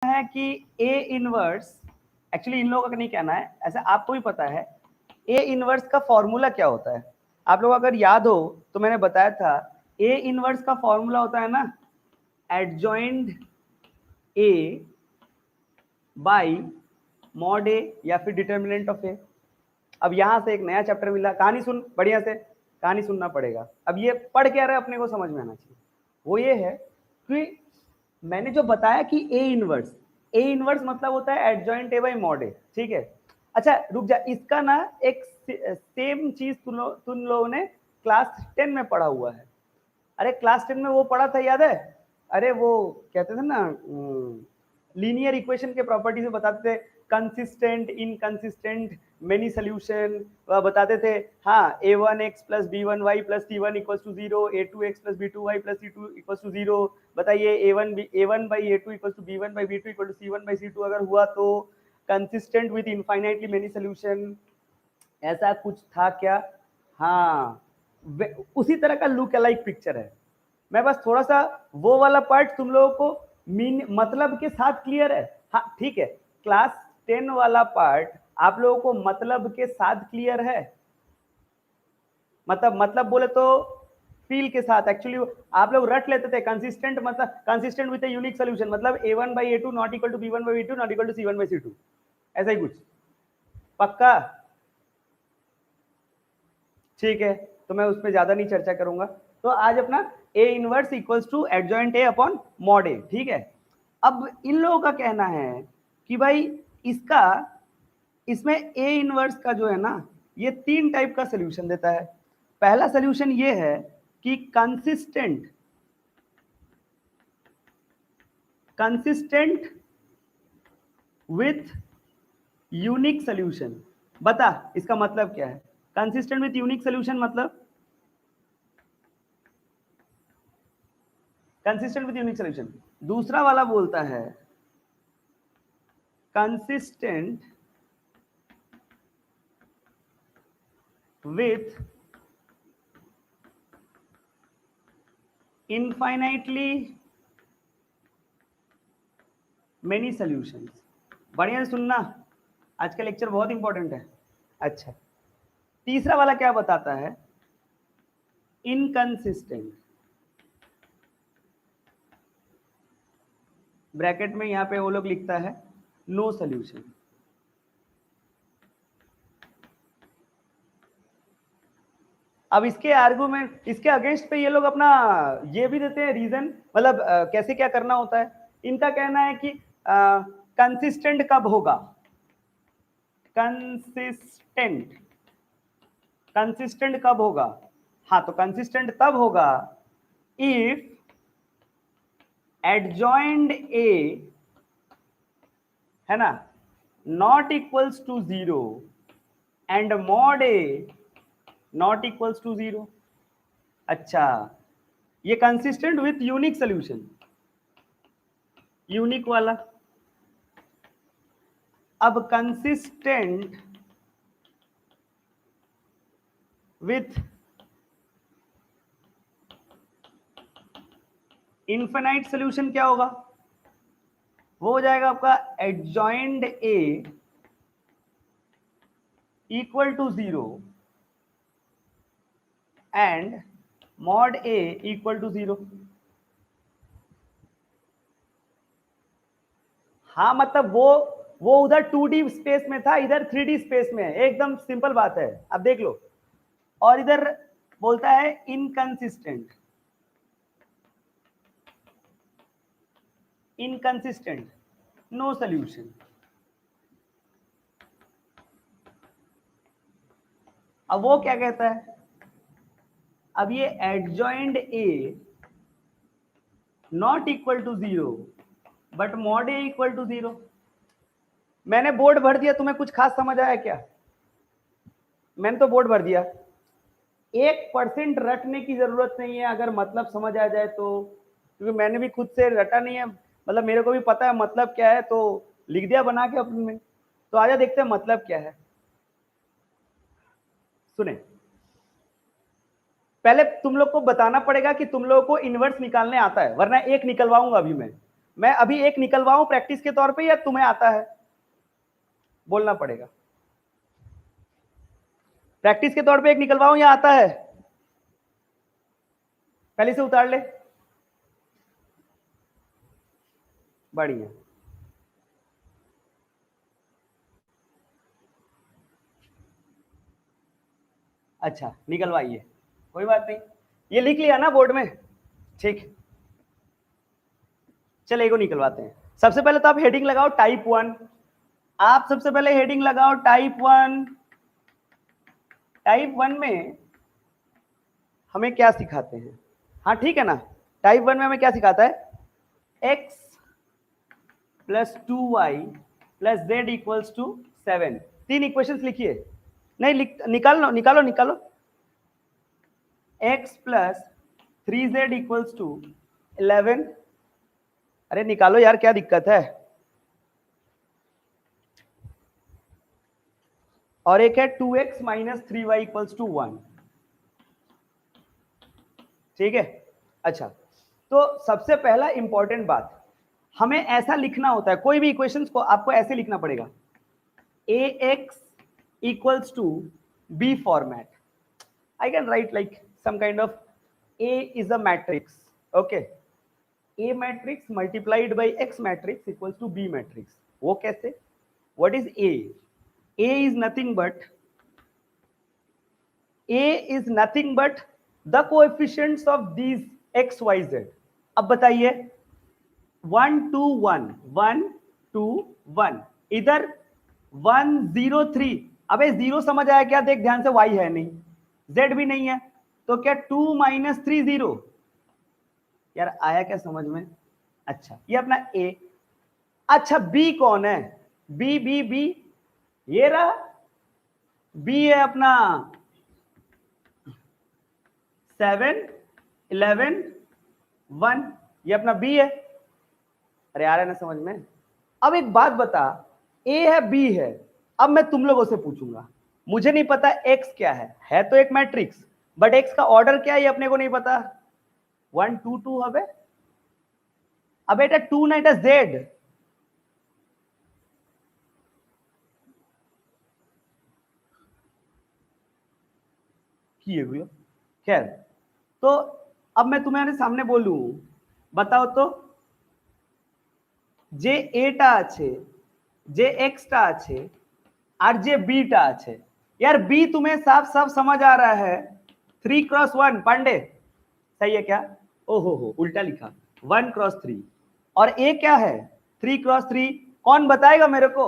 है कि A inverse, actually in लोगों का नहीं कहना है, ऐसा आपको भी पता है ए इनवर्स का फॉर्मूला क्या होता है। आप लोग अगर याद हो तो मैंने बताया था ए इनवर्स का फॉर्मूला होता है ना एडजॉइंड ए बाई मॉड ए या फिर डिटर्मिनेंट ऑफ ए। अब यहां से एक नया चैप्टर मिला, कहानी सुन बढ़िया से, कहानी सुनना पड़ेगा। अब ये पढ़ क्या रहे अपने को समझ में आना चाहिए। वो ये है कि मैंने जो बताया कि ए इनवर्स मतलब होता है adjoint A by mod A, ठीक है। अच्छा रुक जा, इसका ना एक सेम चीज तुम लोगों ने क्लास 10 में पढ़ा हुआ है। अरे क्लास 10 में वो पढ़ा था, याद है? अरे वो कहते थे ना लीनियर इक्वेशन के प्रॉपर्टीज में बताते थे, कंसिस्टेंट इनकंसिस्टेंट मेनी सोल्यूशन बताते थे। हाँ, a1x plus b1y plus c1 equals to 0, a2x plus b2y plus c2 equals to 0। बताइए a1 by a2 equals to b1 by b2 equal to c1 by c2 अगर हुआ तो consistent with infinitely many solution, ऐसा कुछ था क्या? हाँ, उसी तरह का लुक अलाइक पिक्चर है। मैं बस थोड़ा सा वो वाला पार्ट तुम लोगों को मतलब के साथ क्लियर है? हाँ ठीक है, क्लास 10 वाला पार्ट आप लोगों को मतलब के साथ क्लियर है? मतलब बोले तो फील के साथ। एक्चुअली आप लोग रट लेते थे कंसिस्टेंट मतलब consistent with a unique solution, मतलब a1 by a2 not equal to b1 by b2 not equal to c1 by c2, ऐसा ही कुछ। पक्का? ठीक है, तो मैं उस पर ज्यादा नहीं चर्चा करूंगा। तो आज अपना A inverse equals to adjoint A upon mod A, ठीक है। अब इन लोगों का कहना है कि भाई इसका इसमें ए इनवर्स का जो है ना ये 3 टाइप का सोल्यूशन देता है। पहला सोल्यूशन ये है कि कंसिस्टेंट विथ यूनिक सोल्यूशन। बता इसका मतलब क्या है? कंसिस्टेंट विथ यूनिक सोल्यूशन मतलब कंसिस्टेंट विथ यूनिक सोल्यूशन। दूसरा वाला बोलता है consistent with infinitely many solutions. बढ़िया से सुनना, आज का लेक्चर बहुत इंपॉर्टेंट है। अच्छा, तीसरा वाला क्या बताता है? इनकंसिस्टेंट, ब्रैकेट में यहां पे वो लोग लिखता है नो सॉल्यूशन। अब इसके आर्गुमेंट, इसके अगेंस्ट पे ये लोग अपना ये भी देते हैं रीजन, मतलब कैसे क्या करना होता है। इनका कहना है कि कंसिस्टेंट कब होगा? कंसिस्टेंट कंसिस्टेंट कब होगा? हाँ, तो कंसिस्टेंट तब होगा इफ एडजॉइंड ए है ना not equals to 0 and mod A not equals to 0। अच्छा, ये consistent with unique solution, unique वाला। अब कंसिस्टेंट विथ इनफिनाइट सोल्यूशन क्या होगा? वो हो जाएगा आपका adjoint A equal to 0 and mod A equal to 0। हाँ, मतलब वो उधर 2D स्पेस में था, इधर 3D स्पेस में है। एकदम सिंपल बात है, अब देख लो। और इधर बोलता है इनकंसिस्टेंट नो सॉल्यूशन। अब वो क्या कहता है? अब ये adjoint A not equal to 0 but mod A equal to 0। मैंने बोर्ड भर दिया, तुम्हें कुछ खास समझ आया क्या? मैंने तो बोर्ड भर दिया। 1% रटने की जरूरत नहीं है अगर मतलब समझ आ जाए तो, क्योंकि मैंने भी खुद से रटा नहीं है, मतलब मेरे को भी पता है मतलब क्या है, तो लिख दिया बना के अपने में। तो आजा देखते हैं मतलब क्या है। सुने, पहले तुम लोग को बताना पड़ेगा कि तुम लोगों को इनवर्स निकालने आता है, वरना एक निकलवाऊंगा अभी मैं। मैं अभी एक निकलवाऊं प्रैक्टिस के तौर पे या तुम्हें आता है? बोलना पड़ेगा। प्रैक्टिस के तौर पे एक निकलवाऊं या आता है? पहले से उतार ले। बढ़िया। अच्छा निकलवाइए, कोई बात नहीं, ये लिख लिया ना बोर्ड में, ठीक। चलो एगो निकलवाते हैं। सबसे पहले तो आप हेडिंग लगाओ टाइप 1। आप सबसे पहले हेडिंग लगाओ टाइप 1। टाइप 1 में हमें क्या सिखाते हैं? हाँ ठीक है ना, टाइप 1 में हमें क्या सिखाता है? x plus 2y plus Z equals to 7। तीन इक्वेशंस लिखिए। नहीं निकालो निकालो निकालो। x plus 3z equals to 11। अरे निकालो यार, क्या दिक्कत है? और एक है 2x minus 3y equals to 1। ठीक है। अच्छा, तो सबसे पहला इंपॉर्टेंट बात, हमें ऐसा लिखना होता है, कोई भी इक्वेशंस को आपको ऐसे लिखना पड़ेगा, ax equals to b format. I can write like some kind of a is a matrix, okay, a matrix multiplied by x matrix equals to b matrix. वो कैसे? What is a? A is nothing but the coefficients of these x y z. अब बताइए, 1 2 1 1 2 1, इधर 1 0 3। अबे zero समझ आया क्या? देख ध्यान से, y है नहीं, z भी नहीं है, तो क्या 2 माइनस 3 0? यार आया क्या समझ में? अच्छा ये अपना a। अच्छा b कौन है? b ये रहा, b है अपना 7 11 1, ये अपना b है। अरे आ रहा है ना समझ में? अब एक बात बता, a है b है, अब मैं तुम लोगों से पूछूंगा, मुझे नहीं पता x क्या है तो एक मैट्रिक्स, बट x का ऑर्डर क्या है ये अपने को नहीं पता। 1 2 2 হবে, अब এটা 2 না, এটা z। কি এগুলো? खैर, तो अब मैं तुम्हारे सामने बोलूं, बताओ तो, যে এটা আছে, যে এক্সটা আছে, আর যে বিটা আছে। यार बी तुम्हें साफ साफ समझ आ रहा है, 3x1 पांडे, सही है क्या? ओहो उल्टा लिखा, 1x3। और ए क्या है? 3x3। कौन बताएगा मेरे को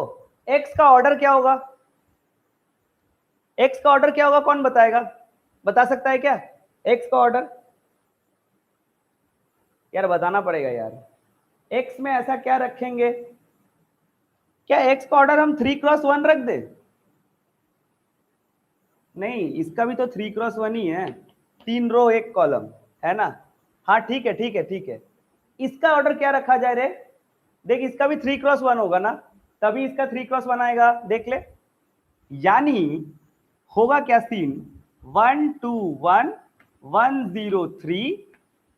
एक्स का ऑर्डर क्या होगा? एक्स का ऑर्डर क्या होगा, कौन बताएगा? बता सकता है क्या एक्स का ऑर्डर? यार बताना पड़ेगा यार, एक्स में ऐसा क्या रखेंगे? क्या एक्स का ऑर्डर हम 3x1 रख दे? नहीं, इसका भी तो 3x1 ही है, 3 रो 1 कॉलम है ना। हाँ ठीक है ठीक है ठीक है, इसका ऑर्डर क्या रखा जाए रे? देख इसका भी 3x1 होगा ना, तभी इसका 3x1 आएगा, देख ले। यानी होगा क्या सीन? 1 2 1 1 0 3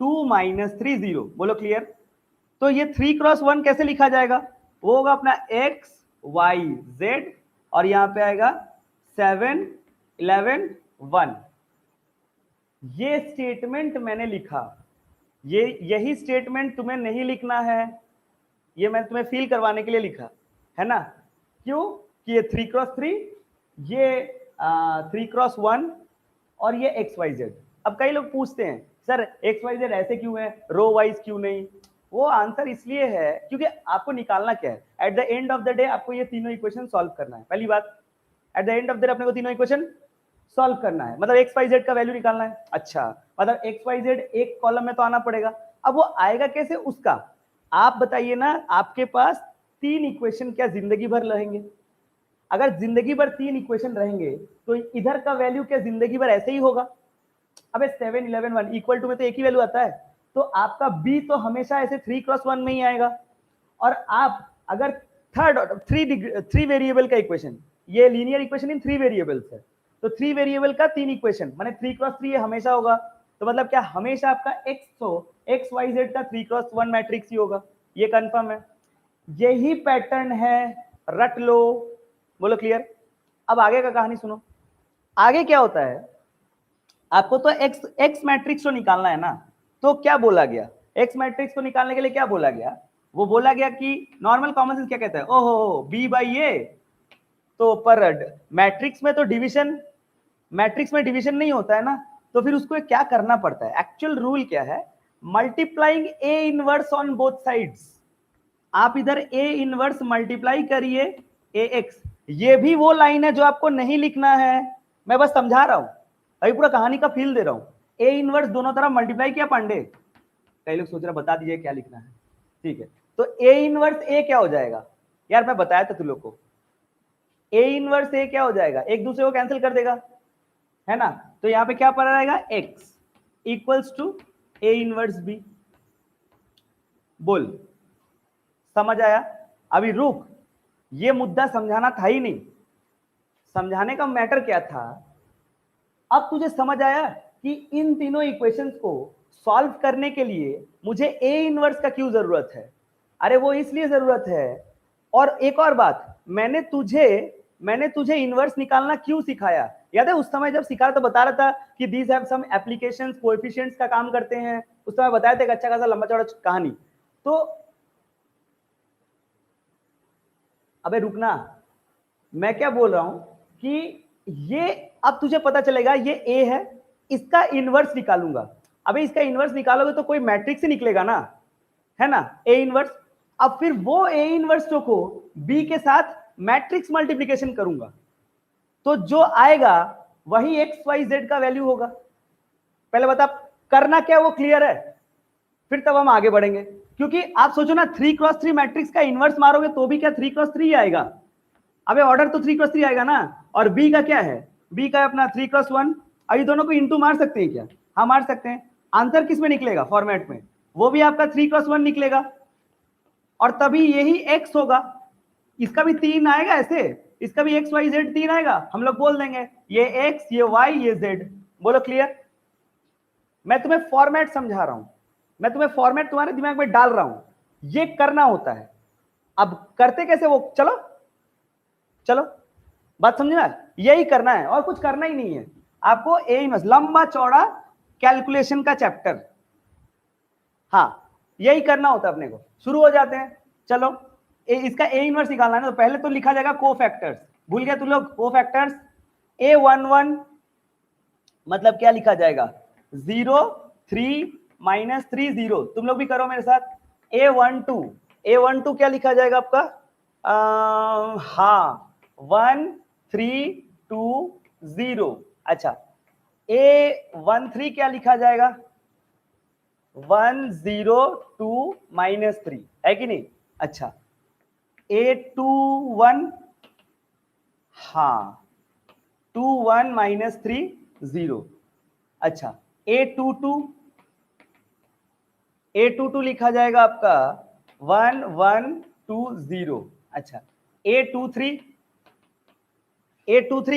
2 माइनस 3 0। बोलो क्लियर? तो ये 3x1 कैसे लिखा जाएगा? वो होगा अपना x y z, और यहां पे आएगा 7 11 1। ये स्टेटमेंट मैंने लिखा, ये यही स्टेटमेंट तुम्हें नहीं लिखना है, ये मैं तुम्हें फील करवाने के लिए लिखा है ना। क्यों? कि ये 3x3, ये 3x1, और ये XYZ। अब कई लोग पूछते हैं सर XYZ ऐसे क्यों है, रो वाइज क्यों नहीं? वो आंसर इसलिए है क्योंकि आपको निकालना क्या है, at the end of the day आपको ये तीनों इक्वेशन सॉल्व करना है। पहली बात, at the end of the day अपने को तीनों इक्वेशन सॉल्व करना है, मतलब XYZ का वैल्यू निकालना है। अच्छा, मतलब XYZ एक कॉलम में तो आना पड़ेगा। अब वो आएगा कैसे उसका आप बताइए ना। आपके पास तीन इक्वेशन क्या जिंदगी भर रहेंगे? अगर जिंदगी भर तीन इक्वेशन रहेंगे तो इधर का वैल्यू क्या जिंदगी भर ऐसे ही होगा? अबे 7 11 1 इक्वल टू में तो एक ही वैल्यू आता है, तो आपका बी तो हमेशा ऐसे 3x1 में ही आएगा। और आप अगर थर्ड थ्री वेरिएबल का इक्वेशन, ये लीनियर इक्वेशन इन 3 वेरिएबल्स है, तो 3 वेरिएबल का 3 इक्वेशन माने 3x3 ये हमेशा होगा। तो मतलब क्या हमेशा आपका x तो XYZ का 3x1 मैट्रिक्स ही होगा। ये कंफर्म है, यही पैटर्न है, रट लो। बोलो क्लियर। अब आगे का कहानी सुनो। आगे क्या होता है, आपको तो एक्स मैट्रिक्स को निकालना है ना, तो क्या बोला गया, एक्स मैट्रिक्स को निकालने के लिए क्या बोला गया, वो बोला गया कि नॉर्मल कॉमन सेंस क्या कहता है, ओहो बी बाई ए, तो पर मैट्रिक्स में तो डिवीजन, मैट्रिक्स में डिवीजन नहीं होता है ना, तो फिर उसको क्या करना पड़ता है, एक्चुअल रूल क्या है, multiplying A inverse on both sides. आप इधर ए इनवर्स मल्टीप्लाई करिए ए एक्स, ये भी वो लाइन है जो आपको नहीं लिखना है, मैं बस समझा रहा हूं, अभी पूरा कहानी का फील दे रहा हूं। ए इनवर्स दोनों तरफ मल्टीप्लाई किया पांडे, कई लोग सोच रहे बता दीजिए क्या लिखना है, ठीक है, तो ए इनवर्स ए क्या हो जाएगा, यार मैं बताया था तुम लोग को, ए इनवर्स ए क्या हो जाएगा, एक दूसरे को कैंसिल कर देगा, है ना, तो यहां पे क्या पड़ा रहेगा, X equals to A inverse B. बोल समझ आया। अभी रुक, ये मुद्दा समझाना था ही नहीं, समझाने का मैटर क्या था, अब तुझे समझ आया कि इन तीनों इक्वेशंस को सॉल्व करने के लिए मुझे ए इनवर्स का क्यों जरूरत है, अरे वो इसलिए जरूरत है, और एक और बात, मैंने तुझे इनवर्स निकालना क्यों सिखाया, याद है उस समय जब सिखा तो बता रहा था कि these have some applications, coefficients का काम करते हैं, उस समय बताया था एक अच्छा खासा लंबा चौड़ा कहानी। तो अबे रुकना, मैं क्या बोल रहा हूं कि ये अब तुझे पता चलेगा ये ए है, इसका इनवर्स निकालूंगा, अबे इसका इनवर्स निकालोगे तो कोई मैट्रिक्स ही निकलेगा ना, है ना, ए इनवर्स, अब फिर वो ए इनवर्स को बी के साथ मैट्रिक्स मल्टीप्लिकेशन करूंगा, तो जो आएगा वही एक्स वाई जेड का वैल्यू होगा। पहले बता करना क्या वो क्लियर है, फिर तब हम आगे बढ़ेंगे, क्योंकि आप सोचो ना 3x3 मैट्रिक्स का इनवर्स मारोगे तो भी क्या 3x3 आएगा, अबे ऑर्डर तो 3x3 आएगा ना, और बी का क्या है, बी का अपना 3x1, अभी दोनों को इंटू मार सकते हैं क्या, हाँ मार सकते हैं, आंसर किस में निकलेगा, फॉर्मेट में, वो भी आपका 3x1 निकलेगा, और तभी यही x होगा, इसका भी 3 आएगा ऐसे, इसका भी x y z 3 आएगा, हम लोग बोल देंगे ये x ये y ये z। बोलो क्लियर। मैं तुम्हें फॉर्मेट समझा रहा हूं, मैं तुम्हें फॉर्मेट तुम्हारे दिमाग में डाल रहा हूं, ये करना होता है। अब करते कैसे वो, चलो चलो बात समझ में, यही करना है और कुछ करना ही नहीं है आपको, ए इनवर्स लंबा चौड़ा कैलकुलेशन का चैप्टर, हाँ यही करना होता है अपने को। शुरू हो जाते हैं, चलो इसका ए इनवर्स निकालना है ना, तो पहले तो लिखा जाएगा कोफैक्टर्स, भूल गया तुम लोग कोफैक्टर्स, A11 मतलब क्या लिखा जाएगा, 0 3 -3 0, तुम लोग भी करो मेरे साथ, A12 क्या लिखा जाएगा आपका, हाँ 1 3 2 0, अच्छा A13 क्या लिखा जाएगा, 1 0 2 -3, है कि नहीं, अच्छा A21 हाँ 2 1 -3 0, अच्छा A22 लिखा जाएगा आपका 1 1 2 0, अच्छा A23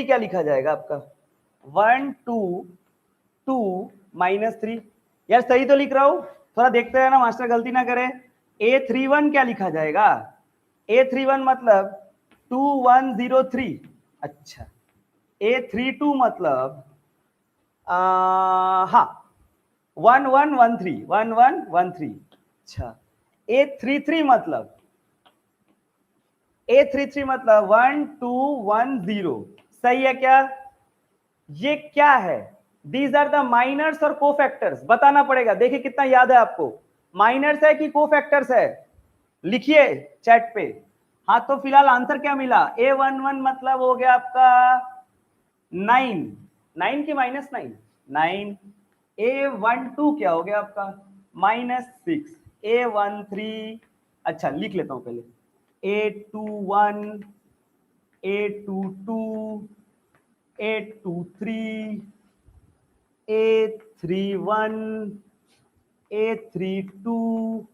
क्या लिखा जाएगा आपका 1 2 2 -3, यार सही तो लिख रहा हूं, थोड़ा देखते रहना मास्टर गलती ना करे। A31 क्या लिखा जाएगा, A31 मतलब 2103, अच्छा A32 मतलब हाँ 1113, अच्छा A33 मतलब 1210, सही है क्या, ये क्या है, दीज आर द माइनर्स और कोफैक्टर्स, बताना पड़ेगा, देखिए कितना याद है आपको, माइनर्स है कि कोफैक्टर्स है, लिखिए चैट पे। हाँ तो फिलहाल आंसर क्या मिला, A11 मतलब हो गया आपका 9 की -9 9, A12 क्या हो गया आपका -6, A13, अच्छा लिख लेता हूं पहले, A21 A22 A23 A31 A32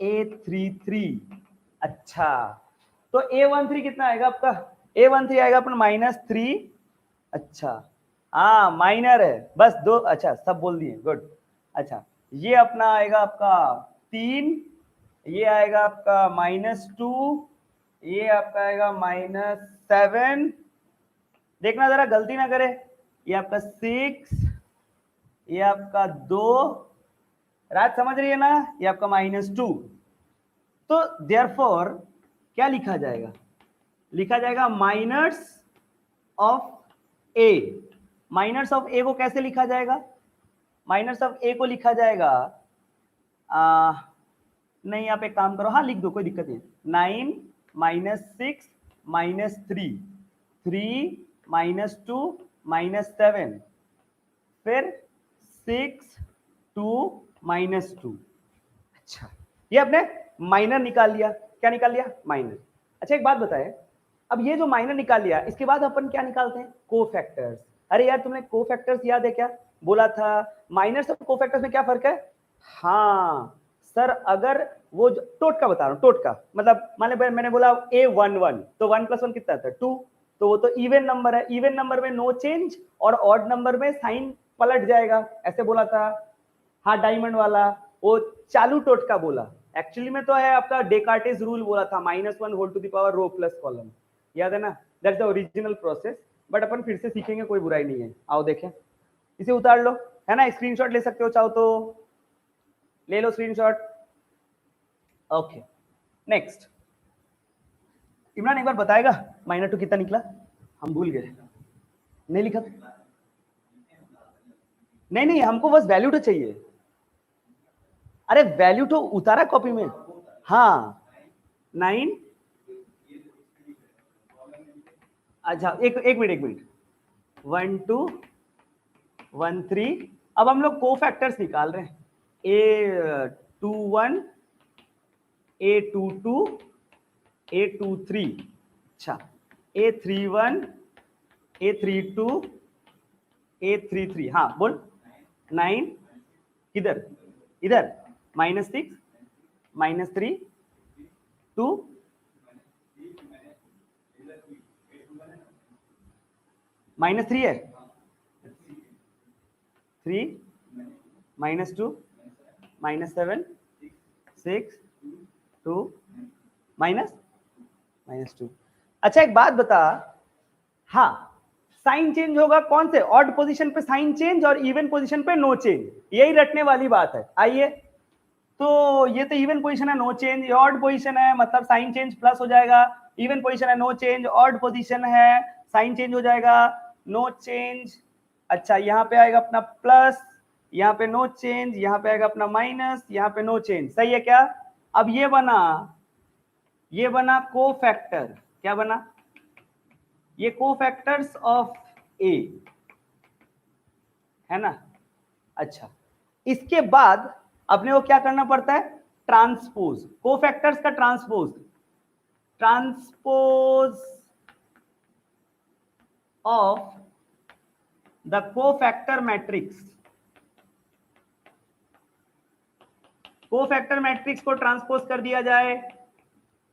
A33, अच्छा तो A13 कितना आएगा आपका, A13 आएगा अपना -3, अच्छा हाँ माइनर है बस दो, अच्छा सब बोल दिए गुड, अच्छा ये अपना आएगा आपका 3 ये आएगा आपका -2, ये आपका आएगा -7, देखना जरा गलती ना करे, ये आपका 6, ये आपका 2, रात समझ रही है ना, ये आपका -2। तो देयरफॉर क्या लिखा जाएगा, लिखा जाएगा minus of A. Minus of A को कैसे लिखा जाएगा, माइनस ऑफ ए को लिखा जाएगा नहीं, आप एक काम करो, हाँ लिख दो, कोई दिक्कत नहीं। 9 -6 -3, 3 -2 -7, फिर 6 2 -2। अच्छा, ये आपने माइनर निकाल लिया, क्या निकाल लिया, माइनर। अच्छा एक बात बताए, अब ये जो माइनर निकाल लिया, इसके बाद अपन क्या निकालते हैं, कोफैक्टर्स। अरे यार तुमने कोफैक्टर्स याद है क्या, बोला था माइनर्स और कोफैक्टर्स में क्या फर्क है। हाँ सर, अगर वो टोटका बता रहा हूँ, टोटका मतलब मान लो मैंने बोला A11, तो 1 + 1 कितना था 2, तो वो तो इवन नंबर है, इवन नंबर में नो चेंज, और ऑड नंबर में साइन पलट जाएगा, ऐसे बोला था। हाँ डायमंड वाला वो चालू टोटका बोला, एक्चुअली में तो है आपका डेकार्टेस रूल बोला था, -1 whole to the power row plus column, याद है ना, that's the original process. But अपन फिर से सीखेंगे, कोई बुराई नहीं है, आओ देखें। इसे उतार लो, है ना, स्क्रीनशॉट ले सकते हो चाहो तो ले लो स्क्रीनशॉट। ओके नेक्स्ट, इमरान एक बार बताएगा -2 कितना निकला, हम भूल गए, नहीं लिखा, नहीं नहीं हमको बस वैल्यू तो चाहिए। अरे वैल्यू तो उतारा कॉपी में, हाँ 9, अच्छा एक मिनट 1 2 1 3। अब हम लोग को फैक्टर्स निकाल रहे हैं, A21 A22 A23, अच्छा A31 A32 A33, हाँ बोल 9, किधर इधर -6 -3 2 -3 है, 3 -2 -7 6 2 -2। अच्छा एक बात बता, हाँ साइन चेंज होगा कौन से, ऑड पोजीशन पे साइन चेंज और इवन पोजीशन पे नो चेंज, यही रटने वाली बात है। आइए, तो ये तो इवन पोजीशन है नो चेंज, ऑड पोजीशन है मतलब साइन चेंज प्लस हो जाएगा, इवन पोजीशन है नो चेंज, ऑड पोजीशन है साइन चेंज हो जाएगा, नो चेंज। अच्छा यहाँ पे आएगा अपना प्लस, यहाँ पे नो चेंज, यहाँ पे आएगा अपना माइनस, यहाँ पे नो चेंज, सही है क्या। अब ये बना कोफैक्टर, क्या बना, ये कोफैक्टर्स ऑफ ए, है ना। अच्छा इसके बाद अपने को क्या करना पड़ता है, ट्रांसपोज, कोफैक्टर्स का transpose, transpose of the cofactor matrix, cofactor matrix को ट्रांसपोज कर दिया जाए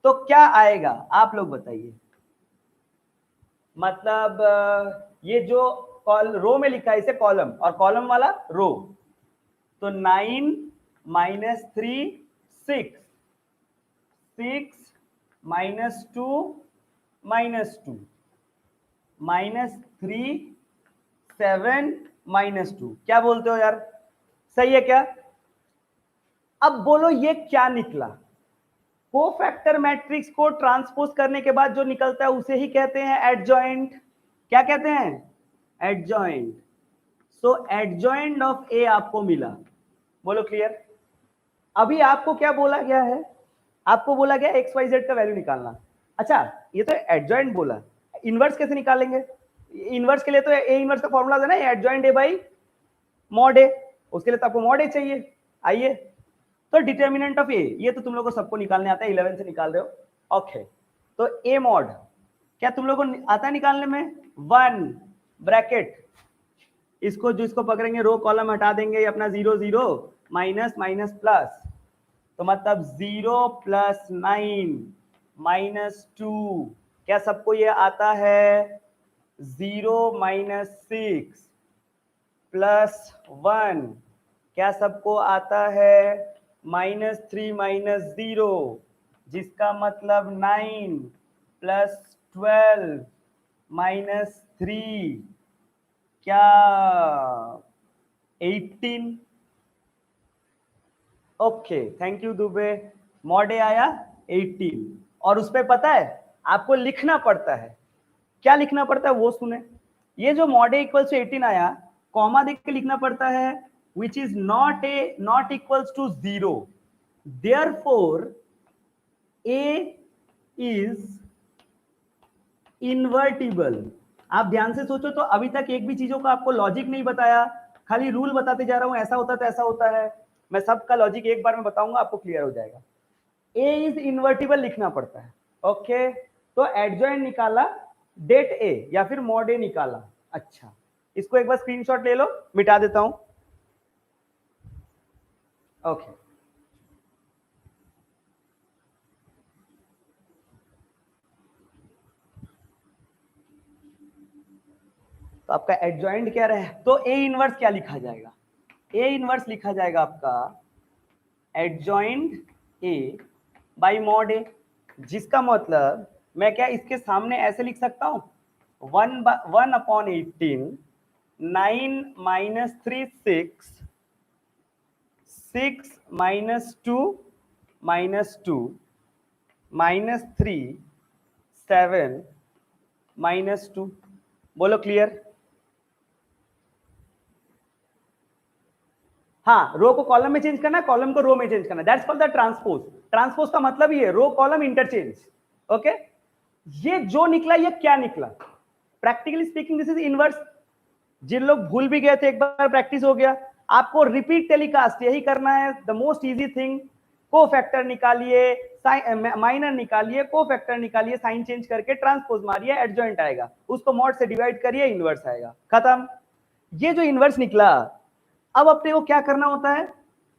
तो क्या आएगा, आप लोग बताइए। मतलब ये जो रो में लिखा है इसे कॉलम, और कॉलम वाला रो, तो 9 -3 6 6 -2 -2 -3 7 -2, क्या बोलते हो यार, सही है क्या। अब बोलो ये क्या निकला, कोफैक्टर मैट्रिक्स को ट्रांसपोज करने के बाद जो निकलता है उसे ही कहते हैं एडजॉइंट, क्या कहते हैं, एडजॉइंट। सो एडजॉइंट ऑफ ए आपको मिला, बोलो क्लियर। अभी आपको क्या बोला गया है, आपको बोला गया XYZ का वैल्यू निकालना। अच्छा ये तो एडजॉइंट बोला, इनवर्स कैसे निकालेंगे, इनवर्स के लिए तो ए इनवर्स का फॉर्मूला है ना, एडजॉइंट ए बाई मॉड ए, उसके लिए तो आपको मॉड ए चाहिए। आइए, तो डिटर्मिनेंट ऑफ ए, ये तो तुम लोगों को सबको निकालने आता है, 11 से निकाल रहे हो, ओके। तो ए मॉड क्या तुम लोगों को आता है निकालने में, 1 ब्रैकेट, इसको जो इसको पकड़ेंगे रो कॉलम हटा देंगे, अपना 0 0 माइनस माइनस प्लस, तो मतलब 0 + 9 -2, क्या सबको ये आता है, 0 -6 +1, क्या सबको आता है -3 - 0, जिसका मतलब 9 + 12 - 3 क्या 18? Okay, thank you Dubey. Mod A आया 18 और उस पे पता है आपको लिखना पड़ता है, क्या लिखना पड़ता है वो सुने। ये जो मॉडे इक्वल्स टू 18 आया, कॉमा देख के लिखना पड़ता है which is not equals to 0, therefore A is invertible. आप ध्यान से सोचो तो अभी तक एक भी चीजों का आपको लॉजिक नहीं बताया, खाली रूल बताते जा रहा हूं, ऐसा होता है तो ऐसा होता है। मैं सबका लॉजिक एक बार में बताऊंगा, आपको क्लियर हो जाएगा। ए इज इन्वर्टिबल लिखना पड़ता है। ओके, तो एडजॉइंट निकाला, डेट ए या फिर मॉड ए निकाला। अच्छा, इसको एक बार स्क्रीनशॉट ले लो, मिटा देता हूं। ओके, तो आपका एडजॉइंट क्या रहे, तो ए इनवर्स क्या लिखा जाएगा, ए इनवर्स लिखा जाएगा आपका एडजॉइंट ए बाई मॉड ए, जिसका मतलब मैं क्या इसके सामने ऐसे लिख सकता हूं 1/18, 9 - 3 6, 6 - 2 -2 -3 7 -2। बोलो क्लियर। हाँ, रो को कॉलम में चेंज करना है, कॉलम को रो में चेंज करना है, that's called the transpose. Transpose का मतलब ये रो कॉलम इंटरचेंज। ओके, ये जो निकला ये क्या निकला, practically speaking this is inverse. जिन लोग भूल भी गए थे एक बार प्रैक्टिस हो गया, आपको रिपीट टेलीकास्ट यही करना है, द मोस्ट इजी थिंग। को फैक्टर निकालिए, माइनर निकालिए, को फैक्टर निकालिए, साइन चेंज करके ट्रांसपोज मारिए, एडजॉइंट आएगा, उसको मॉड से डिवाइड करिए, इनवर्स आएगा, खत्म। ये जो इनवर्स निकला, अब अपने को क्या करना होता है,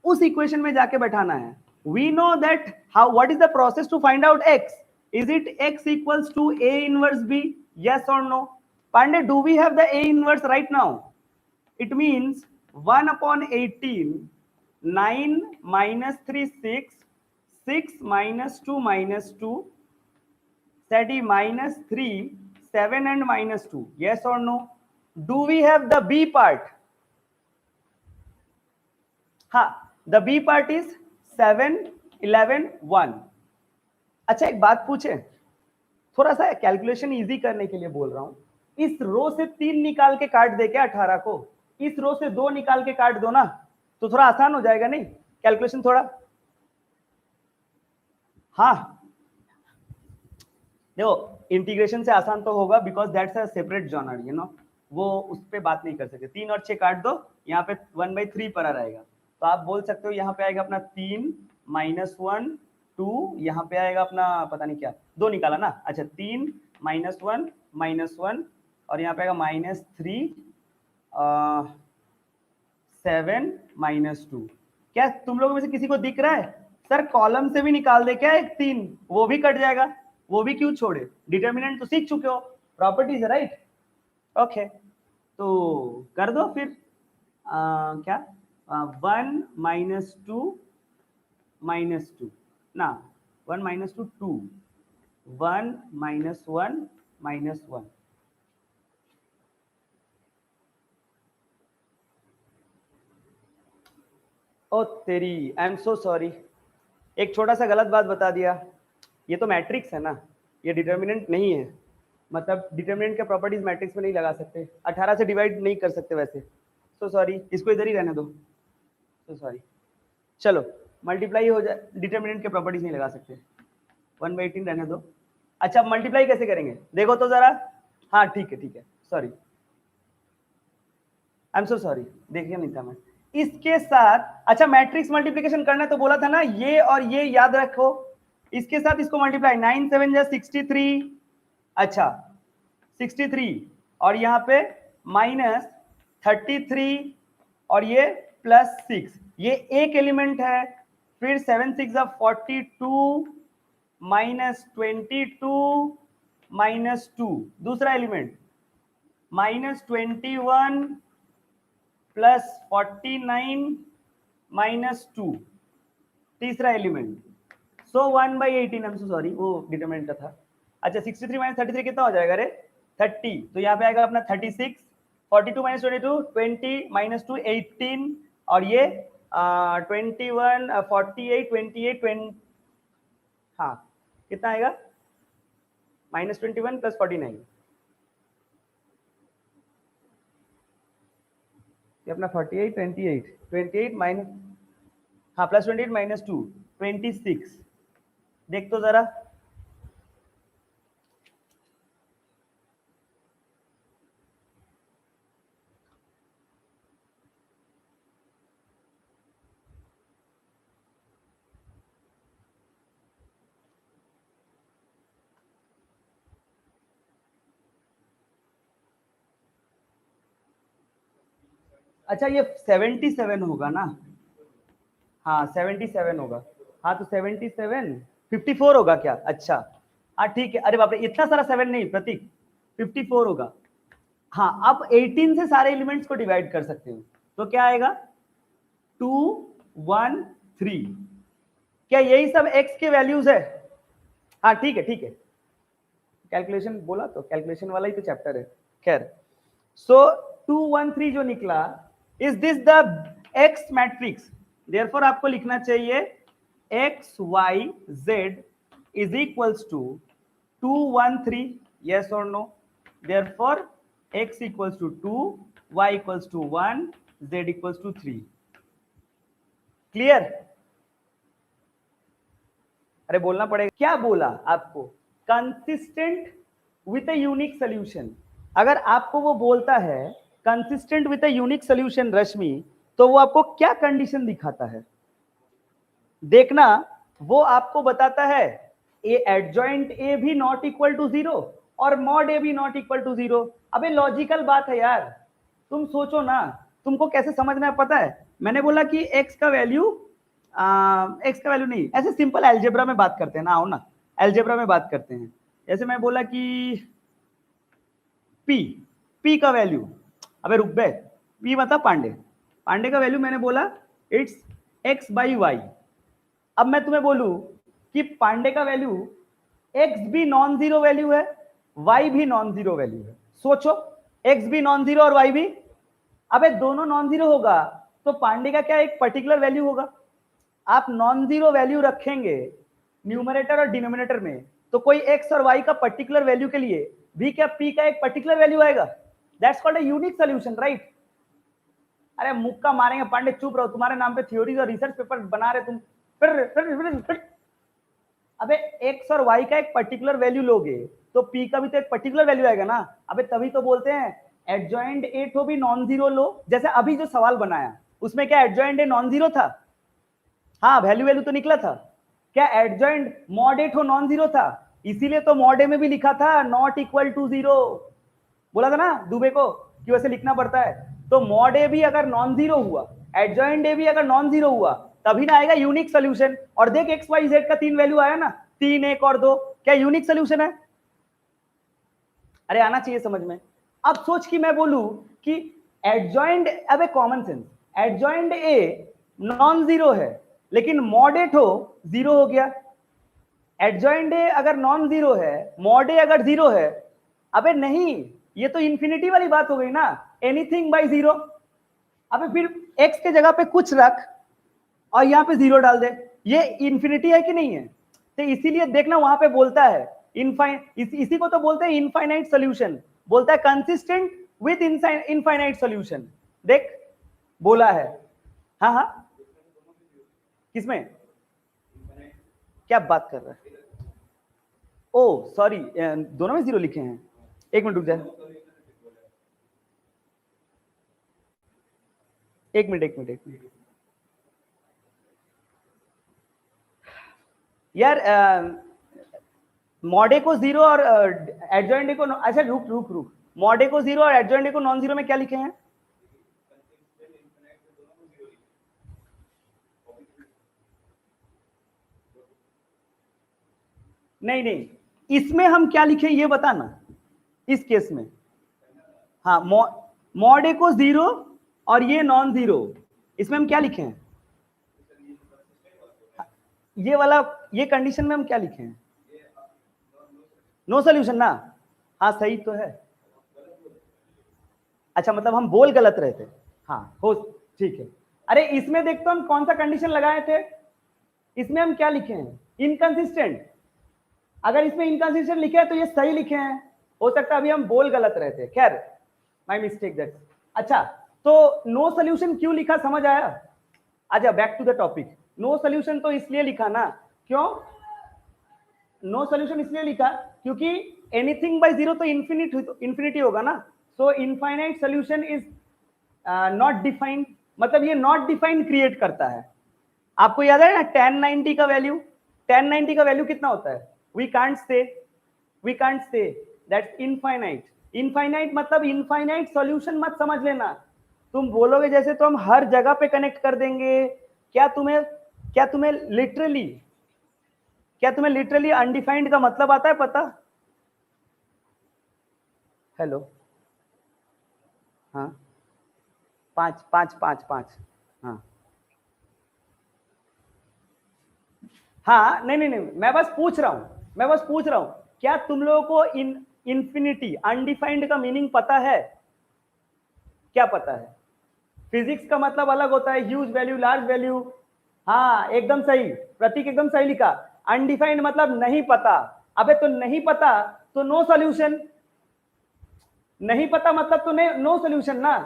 उस इक्वेशन में जाके बैठाना है। We know that how, what is the process to find out x, is it x equals to a inverse b, yes or no? Pandey, do we have the a inverse right now? It means 1/18, 9 - 3 6, 6 - 2 -2, steady -3 7 and -2, yes or no? Do we have the b part? हाँ, the B part is 7 11 1। अच्छा, एक बात पूछे, थोड़ा सा calculation easy करने के लिए बोल रहा हूं, इस रो से 3 निकाल के काट दे क्या 18 को, इस रो से 2 निकाल के काट दो ना, तो थोड़ा आसान हो जाएगा नहीं कैलकुलेशन थोड़ा। हाँ, देखो इंटीग्रेशन से आसान तो होगा, because that's a separate genre, you know, वो उस पर बात नहीं कर सकते। 3 और 6 काट दो, यहाँ पे 1/3 पर आ रहेगा, तो आप बोल सकते हो यहाँ पे आएगा अपना 3 -1 2, यहाँ पे आएगा अपना पता नहीं क्या 2 निकाला ना। अच्छा, 3 -1 -1 और यहाँ पे आएगा -3 7 -2। क्या तुम लोगों में से किसी को दिख रहा है सर कॉलम से भी निकाल दे क्या एक 3, वो भी कट जाएगा, वो भी क्यों छोड़े, डिटर्मिनेंट तो सीख चुके हो, प्रॉपर्टीज है राइट। ओके, तो कर दो फिर क्या 1 -2 -2 ना, 1 -2 2, 1 -1 -1। ओ तेरी, आई एम सो सॉरी, एक छोटा सा गलत बात बता दिया। ये तो मैट्रिक्स है ना, ये डिटर्मिनेंट नहीं है, मतलब डिटर्मिनेंट के प्रॉपर्टीज मैट्रिक्स में नहीं लगा सकते, 18 से डिवाइड नहीं कर सकते वैसे। सो सॉरी, इसको इधर ही रहने दो, सो सॉरी। चलो मल्टीप्लाई हो जाए, डिटर्मिनेंट के प्रॉपर्टीज नहीं लगा सकते, 1/18 रहने दो। अच्छा, मल्टीप्लाई कैसे करेंगे देखो तो जरा। हाँ ठीक है ठीक है, sorry, I am so sorry, देखिए नहीं था मैं इसके साथ। अच्छा, मैट्रिक्स मल्टीप्लिकेशन करना है तो बोला था ना, ये और ये याद रखो, इसके साथ इसको मल्टीप्लाई, 9 7 जा 63। अच्छा 63 और यहाँ पे -33 और ये +6, ये एक एलिमेंट है। फिर 7 6 जा 42 -22 -2, दूसरा एलिमेंट -21 +49 -2, तीसरा element, so 1/18, I'm so sorry, वो डिटरमिनेंट का था। अच्छा 63 माइनस 33 कितना हो जाएगा रे? 30, तो यहाँ पे आएगा अपना 36, 42 माइनस 22, 20 माइनस 2 18, और ये 21 48 28 20, हाँ कितना आएगा? -21 + 49, ये अपना 48 28 28 माइनस, हाँ +28 माइनस 2 26, देख तो जरा। अच्छा ये 77 होगा ना? हाँ 77 होगा। हाँ तो 77 54 होगा क्या? अच्छा हाँ ठीक है। अरे बाप रे, इतना सारा 7 नहीं प्रतीक, 54 होगा। हाँ अब 18 से सारे एलिमेंट्स को डिवाइड कर सकते हो, तो क्या आएगा? 2 1 3। क्या यही सब x के वैल्यूज है? हाँ ठीक है ठीक है, कैलकुलेशन बोला तो कैलकुलेशन वाला ही तो चैप्टर है। खैर, सो 2 1 3 जो निकला, is this the x matrix? Therefore आपको लिखना चाहिए x y z is equals to 2 1 3, yes or no? Therefore x equals to 2, y equals to 1, z equals to 3. Clear? अरे बोलना पड़ेगा। क्या बोला आपको? Consistent with a unique solution. अगर आपको वो बोलता है consistent with a unique solution Rashmi, तो वो आपको क्या कंडीशन दिखाता है? देखना, वो आपको बताता है ए एडजॉइंट ए भी नॉट इक्वल टू 0 और मॉड ए भी नॉट इक्वल टू 0। अबे लॉजिकल बात है यार, तुम सोचो ना, तुमको कैसे समझना है पता है? मैंने बोला कि x का वैल्यू, x का वैल्यू नहीं, ऐसे सिंपल अलजेब्रा में बात करते हैं ना, आओ ना अलजेब्रा में बात करते हैं। जैसे मैं बोला कि p का वैल्यू, अबे रुक बे, p मतलब पांडे का वैल्यू मैंने बोला इट्स x/y। अब मैं तुम्हें बोलूं कि पांडे का वैल्यू x भी नॉन जीरो वैल्यू है, y भी नॉन जीरो वैल्यू है। सोचो, x भी नॉन जीरो और y भी, अबे दोनों नॉन जीरो होगा तो पांडे का क्या एक पर्टिकुलर वैल्यू होगा। आप नॉन जीरो वैल्यू रखेंगे न्यूमरेटर और डिनोमिनेटर में, तो कोई x और y का पर्टिकुलर वैल्यू के लिए भी क्या p का एक पर्टिकुलर वैल्यू आएगा? That's called a unique solution, right? अरे मुक्का मारेंगे पांडे, चुप रहो, तुम्हारे नाम पे थ्योरीज और रिसर्च पेपर बना रहे तुम। फिर अबे x और y का एक पर्टिकुलर वैल्यू लोगे तो p का भी तो एक पर्टिकुलर वैल्यू आएगा ना। अबे तभी तो बोलते हैं एडजॉइंट ए तो भी नॉन जीरो लो। जैसे अभी जो सवाल बनाया उसमें क्या एडजॉइंट ए नॉन जीरो था? हाँ वैल्यू तो निकला था। क्या एडजॉइंट मॉड ए तो नॉन जीरो था? इसीलिए तो मॉड ए में भी लिखा था नॉट इक्वल टू 0, बोला था ना दुबे को कि वैसे लिखना पड़ता है। तो मॉड ए भी अगर नॉन जीरो हुआ, एडजॉइंट ए भी अगर नॉन जीरो हुआ, तभी ना आएगा यूनिक सोल्यूशन। और देख एक्स वाई जेड का 3 वैल्यू आया ना, 3 1 और 2, क्या यूनिक सोल्यूशन है? अरे आना चाहिए समझ में। अब सोच कि मैं बोलूं कि एडजॉइंट, अब common sense, adjoint a non zero है लेकिन मॉड ए तो जीरो हो गया। एडजॉइंट ए अगर नॉन जीरो है, मॉड ए अगर जीरो है, अबे नहीं, ये तो इंफिनिटी वाली बात हो गई ना, एनीथिंग बाय जीरो। अबे फिर एक्स के जगह पे कुछ रख और यहाँ पे जीरो डाल दे, ये इंफिनिटी है कि नहीं है? तो इसीलिए देखना वहां पे बोलता है इसी को तो बोलते हैं इनफाइनाइट सोल्यूशन, बोलता है कंसिस्टेंट विद इनफाइनाइट सोल्यूशन। देख बोला है। हाँ हाँ, किसमें? क्या बात कर रहा है? ओ सॉरी, दोनों में जीरो लिखे हैं। एक मिनट रुक जाए, एक मिनट यार। मॉडे को जीरो और एडजॉइंट को, अच्छा रुक, मॉडे को जीरो और एडजॉइंट को नॉन जीरो में क्या लिखे हैं? नहीं, इसमें हम क्या लिखे ये बताना। इस केस में हाँ, मॉडे को जीरो और ये नॉन जीरो, इसमें हम क्या लिखे हैं? ये वाला, ये कंडीशन में हम क्या लिखे हैं? नो सोल्यूशन ना। हाँ सही तो है। अच्छा मतलब हम बोल गलत रहे थे। हाँ हो, ठीक है। अरे इसमें देखो हम कौन सा कंडीशन लगाए थे, इसमें हम क्या लिखे हैं? इनकंसिस्टेंट। अगर इसमें इनकंसिस्टेंट लिखे हैं तो ये सही लिखे हैं, हो सकता है अभी हम बोल गलत रहे थे। खैर माय मिस्टेक दैट। अच्छा तो नो सोल्यूशन क्यों लिखा, समझ आया? अच्छा back to the topic. No solution तो इसलिए लिखा ना, क्यों नो सोल्यूशन इसलिए लिखा क्योंकि एनीथिंग बाय जीरो तो इंफिनिटी होगा ना। So infinite solution is not defined, मतलब ये नॉट डिफाइंड क्रिएट करता है। आपको याद है ना 1090 का वैल्यू, 1090 का वैल्यू कितना होता है? We can't say that's infinite. Infinite मतलब इनफाइनाइट सॉल्यूशन मत समझ लेना। तुम बोलोगे जैसे तो हम हर जगह पे कनेक्ट कर देंगे। क्या तुम्हें लिटरली अनडिफाइंड का मतलब आता है पता? हेलो, हाँ 5 5 5 5। हाँ हाँ नहीं, मैं बस पूछ रहा हूं क्या तुम लोगों को इन्फिनिटी अनडिफाइंड का मीनिंग पता है? क्या पता है? फिजिक्स का मतलब अलग होता है, ह्यूज वैल्यू, लार्ज वैल्यू। हाँ एकदम सही, प्रतीक एकदम सही लिखा। अनडिफाइंड मतलब नहीं पता। अबे तो नहीं पता तो नो सॉल्यूशन, नहीं पता मतलब तो नो सॉल्यूशन ना।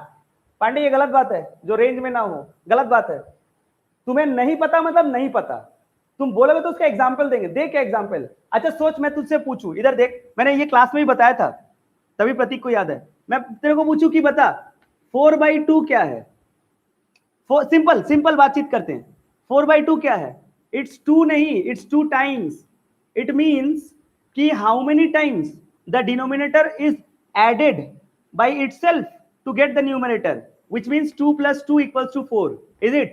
पांडे ये गलत बात है, जो रेंज में ना हो, गलत बात है। तुम्हें नहीं पता मतलब नहीं पता। तुम बोलोगे तो उसका एग्जाम्पल देंगे, देख क्या एग्जाम्पल? अच्छा सोच मैं तुझसे पूछूं, इधर देख, मैंने ये क्लास में ही बताया था, तभी प्रतीक को याद है। मैं तेरे को पूछूं कि बता 4/2 क्या है? सिंपल सिंपल बातचीत करते हैं। 4/2 क्या है? इट्स 2 नहीं, इट्स 2 टाइम्स। इट मीन्स कि how many times the denominator is added by itself to get the numerator, which means 2 plus 2 equals to 4. Is it?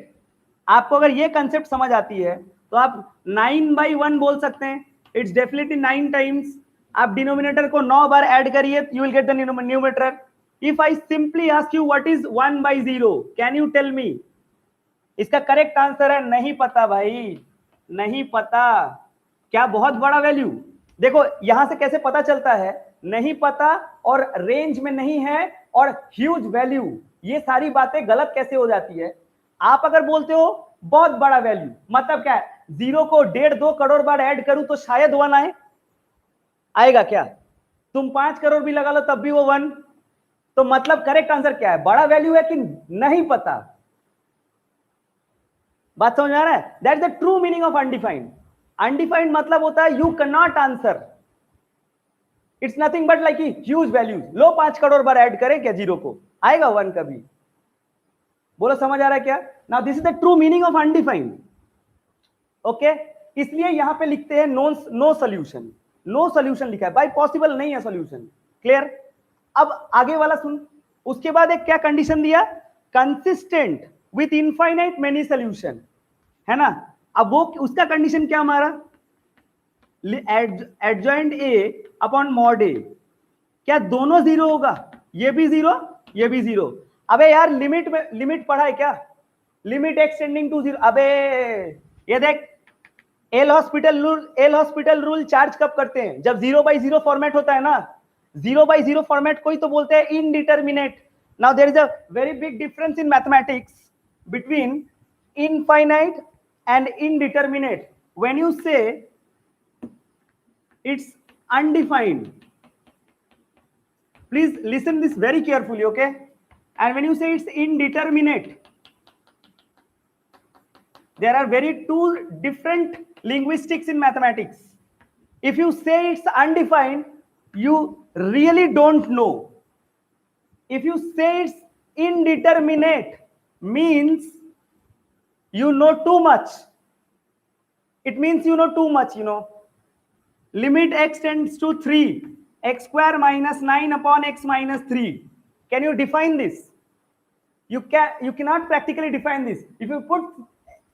आपको अगर ये कंसेप्ट समझ आती है तो आप 9/1 बोल सकते हैं। It's definitely 9 times. आप डिनोमिनेटर को 9 बार ऐड करिए, you will get the numerator. If I simply ask you what is 1/0, can you tell me? इसका करेक्ट आंसर है नहीं पता भाई, नहीं पता। क्या बहुत बड़ा वैल्यू? देखो यहां से कैसे पता चलता है नहीं पता और रेंज में नहीं है और ह्यूज वैल्यू, ये सारी बातें गलत कैसे हो जाती है? आप अगर बोलते हो बहुत बड़ा वैल्यू, मतलब क्या है? 0 को 1.5-2 करोड़ बार ऐड करूं तो शायद 1 आए, आएगा क्या? तुम 5 करोड़ भी लगा लो तब भी वो 1। तो मतलब करेक्ट आंसर क्या है? बड़ा वैल्यू है कि नहीं पता? बात समझ आ रहा है? That is the true meaning of undefined. Undefined मतलब होता है you can not answer, it's nothing but like huge values. Low 5 crore bar add करें क्या 0 को, आएगा 1 कभी? बोलो समझ आ रहा है क्या? Now this is the true meaning of undefined. Okay, इसलिए यहां पे लिखते हैं नो सोल्यूशन। नो सोल्यूशन लिखा है भाई, पॉसिबल नहीं है सोल्यूशन। क्लियर? अब आगे वाला सुन। उसके बाद एक क्या कंडीशन दिया? Consistent with infinite many solution, है ना? अब वो उसका कंडीशन क्या हमारा? एडजॉइंट ए अपॉन मॉड ए, क्या दोनों 0 होगा? ये भी 0, ये भी 0। अबे यार लिमिट में, लिमिट पढ़ा है क्या? Limit extending to 0। अबे ये देख, एल हॉस्पिटल रूल चार्ज कब करते हैं? जब 0/0 फॉर्मेट होता है ना। 0/0 फॉर्मेट को ही तो बोलते हैं indeterminate. Now there is a very big difference in mathematics between infinite and indeterminate. When you say it's undefined, please listen this very carefully, okay? And when you say it's indeterminate, there are very two different linguistics in mathematics. If you say it's undefined, you really don't know. If you say it's indeterminate, means you know too much. It means you know too much, you know. Limit x tends to 3, x square minus 9 upon x minus 3. Can you define this? You cannot practically define this. If you put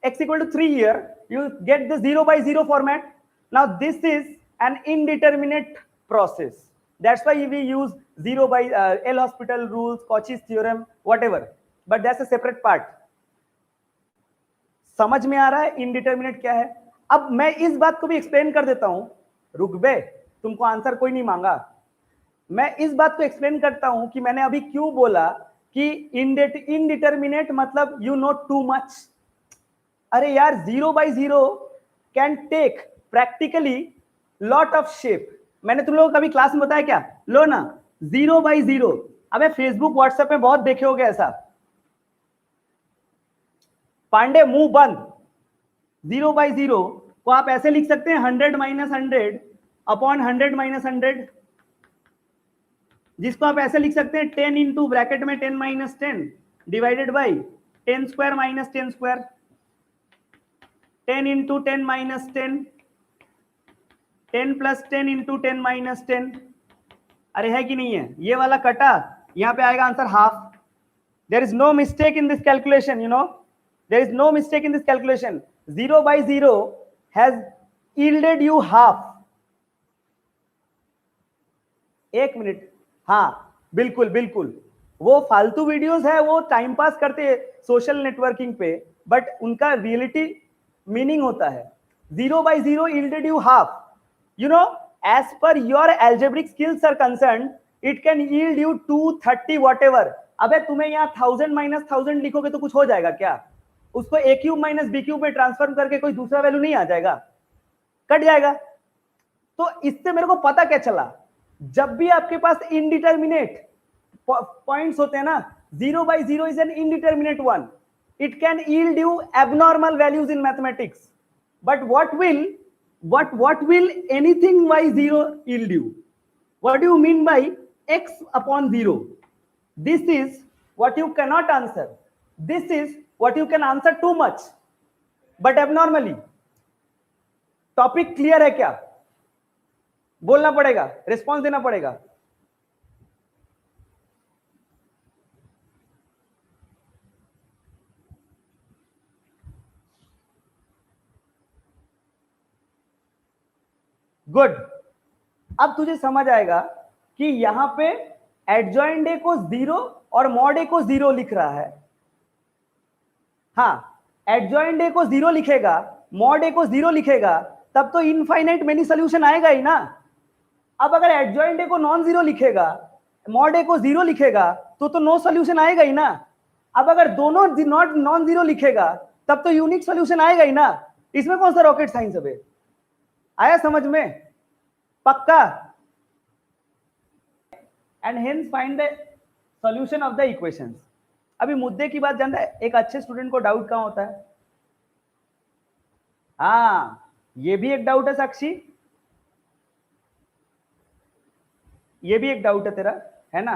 x equal to 3 here, you get the 0/0 format. Now this is an indeterminate process. That's why we use 0 by L Hospital rules, Cauchy's theorem, whatever. But that's a separate part. समझ में आ रहा है indeterminate क्या है? अब मैं इस बात को भी एक्सप्लेन कर देता हूं, रुक बे, तुमको आंसर कोई नहीं मांगा। मैं इस बात को एक्सप्लेन करता हूं कि मैंने अभी क्यों बोला कि इनडिटर्मिनेट मतलब यू नो टू मच। अरे यार 0/0 can take practically lot of shape. मैंने तुम लोगों को कभी क्लास में बताया क्या? लो ना 0/0, अबे फेसबुक व्हाट्सएप में बहुत देखे होगे ऐसा। पांडे मुंह बंद। 0/0 को आप ऐसे लिख सकते हैं 100 - 100 अपॉन 100 - 100, जिसको आप ऐसे लिख सकते हैं 10 इंटू ब्रैकेट में 10 - 10 divided by 10 square minus 10 square, 10 into 10 - 10, 10 plus 10 into 10 - 10। अरे है कि नहीं है? ये वाला कटा, यहां पे आएगा answer half. There is no mistake in this calculation, you know, there is no mistake in this calculation. 0/0 has yielded you half। एक मिनट, हाँ बिल्कुल बिल्कुल, वो फालतू वीडियोस है, वो टाइम पास करते हैं सोशल नेटवर्किंग पे, बट उनका रियलिटी मीनिंग होता है। 0/0 yielded you half, you know, as per your algebraic skills are concerned, it can yield you 230 whatever। अबे तुम्हें यहाँ 1000 - 1000 लिखोगे तो कुछ हो जाएगा क्या? उसको a cube minus b cube में ट्रांसफर करके कोई दूसरा वैल्यू नहीं आ जाएगा, कट जाएगा। तो इससे मेरे को पता क्या चला, जब भी आपके पास इनडिटर्मिनेट पॉइंट्स होते हैं ना, 0/0 is an indeterminate one. It can yield you abnormal values in mathematics, but what will anything by 0 yield you? What do you mean by x upon 0? This is what you cannot answer. This is what you can answer too much, but abnormally। Topic clear है क्या? बोलना पड़ेगा, response देना पड़ेगा। Good. अब तुझे समझ आएगा कि यहां पे एडजॉइंट ए को 0 और मॉड ए को 0 लिख रहा है। हाँ, एडजॉइंट ए को 0 लिखेगा, मॉड ए को 0 लिखेगा, तब तो इनफाइनाइट मेनी सोल्यूशन आएगा ही ना। अब अगर एडजॉइंट ए को नॉन 0 लिखेगा, मॉड ए को 0 लिखेगा, तो नो सोल्यूशन आएगा ही ना। अब अगर दोनों नॉट नॉन 0 लिखेगा, तब तो यूनिक सोल्यूशन आएगा ही ना। इसमें कौन सा रॉकेट साइंस है? आया समझ में? पक्का? And hence find the solution of the equations. अभी मुद्दे की बात जानता है, एक अच्छे स्टूडेंट को डाउट कहां होता है? हाँ, ये भी एक डाउट है साक्षी, ये भी एक डाउट है तेरा, है ना?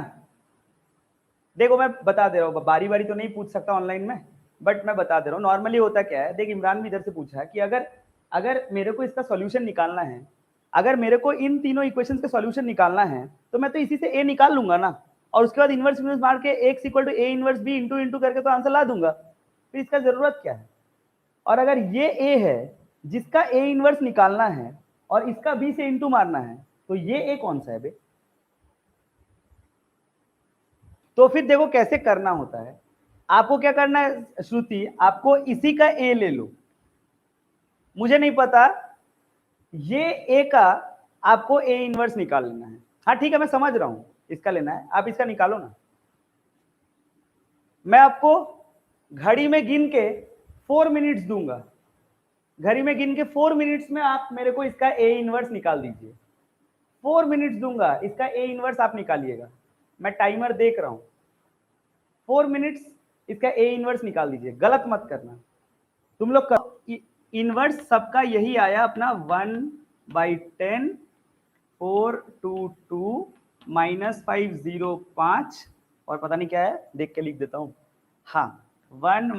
देखो मैं बता दे रहा हूँ, बारी बारी तो नहीं पूछ सकता ऑनलाइन में, बट मैं बता दे रहा हूँ। नॉर्मली होता क्या है, देख इमरान भी इधर से पूछा है कि अगर मेरे को इसका सॉल्यूशन निकालना है, अगर मेरे को इन तीनों इक्वेशंस का सॉल्यूशन निकालना है, तो मैं तो इसी से ए निकाल लूंगा ना, और उसके बाद इनवर्स इनवर्स मार के x = a inverse b into into करके तो आंसर ला दूंगा। फिर इसका जरूरत क्या है? और अगर ये a है जिसका a इनवर्स निकालना है और इसका b से इंटू मारना है, तो ये a कौन सा है बे? तो फिर देखो कैसे करना होता है। आपको क्या करना है श्रुति, आपको इसी का a ले लो, मुझे नहीं पता, ये a का आपको a इनवर्स निकाल लेना है। हाँ ठीक है, मैं समझ रहा हूं, इसका लेना है, आप इसका निकालो ना। मैं आपको घड़ी में गिन के 4 मिनट्स दूंगा, घड़ी में गिन के 4 मिनट्स में आप मेरे को इसका a इनवर्स निकाल दीजिए। 4 मिनट्स दूंगा, इसका a इनवर्स आप निकालिएगा, मैं टाइमर देख रहा हूं। 4 मिनट्स इसका a इनवर्स निकाल दीजिए, गलत मत करना तुम लोग। इनवर्स सबका यही आया अपना 1/10 422 -505 और पता नहीं क्या है, देख के लिख देता हूं। हाँ 1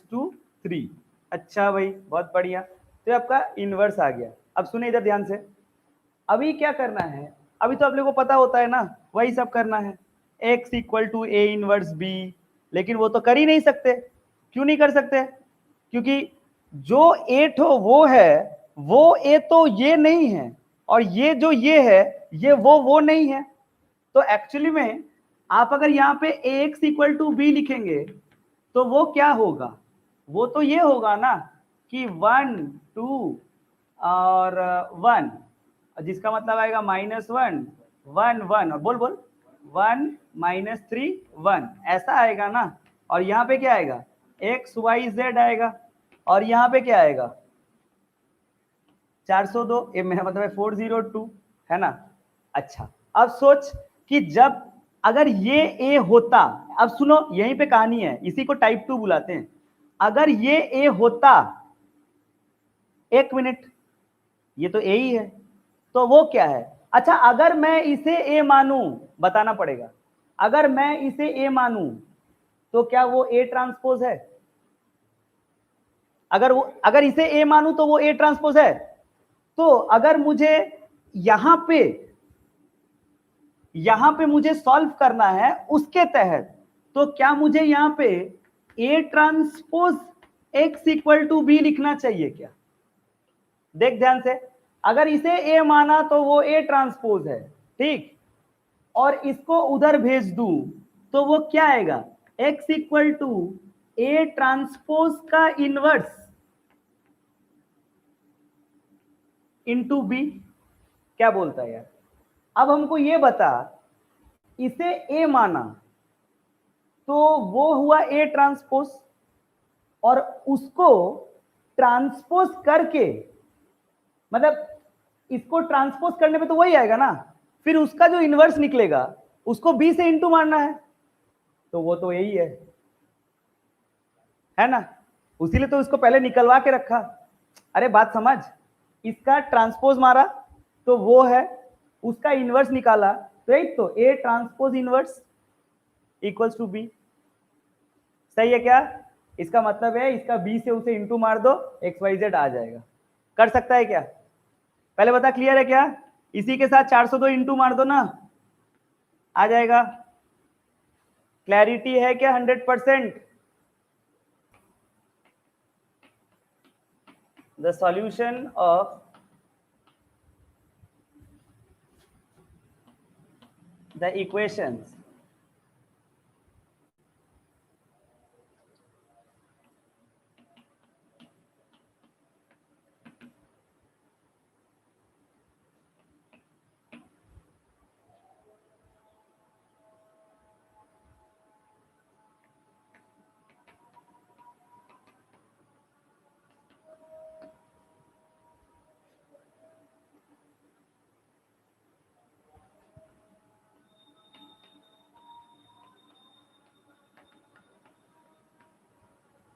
- 2 3। अच्छा भाई बहुत बढ़िया, तो आपका इनवर्स आ गया। अब सुने इधर ध्यान से, अभी क्या करना है, अभी तो आप लोगों को पता होता है ना, वही सब करना है, x = a इनवर्स b। लेकिन वो तो कर ही नहीं सकते। क्यों नहीं कर सकते? क्योंकि जो a हो वो है, वो a तो ये नहीं है, और ये जो ये है ये वो नहीं है। तो एक्चुअली में आप अगर यहाँ पे ax = b लिखेंगे तो वो क्या होगा? वो तो ये होगा ना कि 1 2 और 1, जिसका मतलब आएगा -1 1 1, और बोल बोल 1 -3 1, ऐसा आएगा ना। और यहाँ पे क्या आएगा, XYZ आएगा, और यहाँ पे क्या आएगा 402, ये मेरा मतलब है 402, है ना। अच्छा, अब सोच कि जब अगर ये ए होता, अब सुनो यहीं पे कहानी है, इसी को टाइप 2 बुलाते हैं। अगर ये ए होता, एक मिनट, ये तो ए ही है, तो वो क्या है। अच्छा, अगर मैं इसे ए मानूं, बताना पड़ेगा, अगर मैं इसे ए मानूं तो क्या वो ए ट्रांसपोज है। अगर इसे ए मानूं तो वो ए ट्रांसपोज है। तो अगर मुझे यहां पे मुझे सॉल्व करना है उसके तहत, तो क्या मुझे यहां पे A transpose X equal to B लिखना चाहिए क्या। देख ध्यान से, अगर इसे ए माना तो वो ए ट्रांसपोज है, ठीक, और इसको उधर भेज दूं तो वो क्या आएगा, X equal to A transpose का इनवर्स इनटू बी। क्या बोलता है यार। अब हमको ये बता, इसे ए माना तो वो हुआ ए ट्रांसपोज, और उसको ट्रांसपोज करके, मतलब इसको ट्रांसपोज करने पे तो वही आएगा ना, फिर उसका जो इनवर्स निकलेगा उसको बी से इंटू मारना है, तो वो तो यही है ना। उसीलिए तो उसको पहले निकलवा के रखा। अरे बात समझ, इसका ट्रांसपोज मारा तो वो है, उसका इनवर्स निकाला तो एक, तो A transpose inverse equals to B. सही है क्या। इसका मतलब है इसका बी से उसे इंटू मार दो, XYZ आ जाएगा। कर सकता है क्या, पहले बता, क्लियर है क्या। इसी के साथ 402 इंटू मार दो ना, आ जाएगा। क्लैरिटी है क्या 100%। The solution of the equations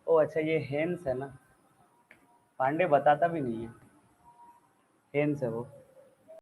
ओ अच्छा, ये हेन्स है ना, पांडे बताता भी नहीं है, हेन्स है वो।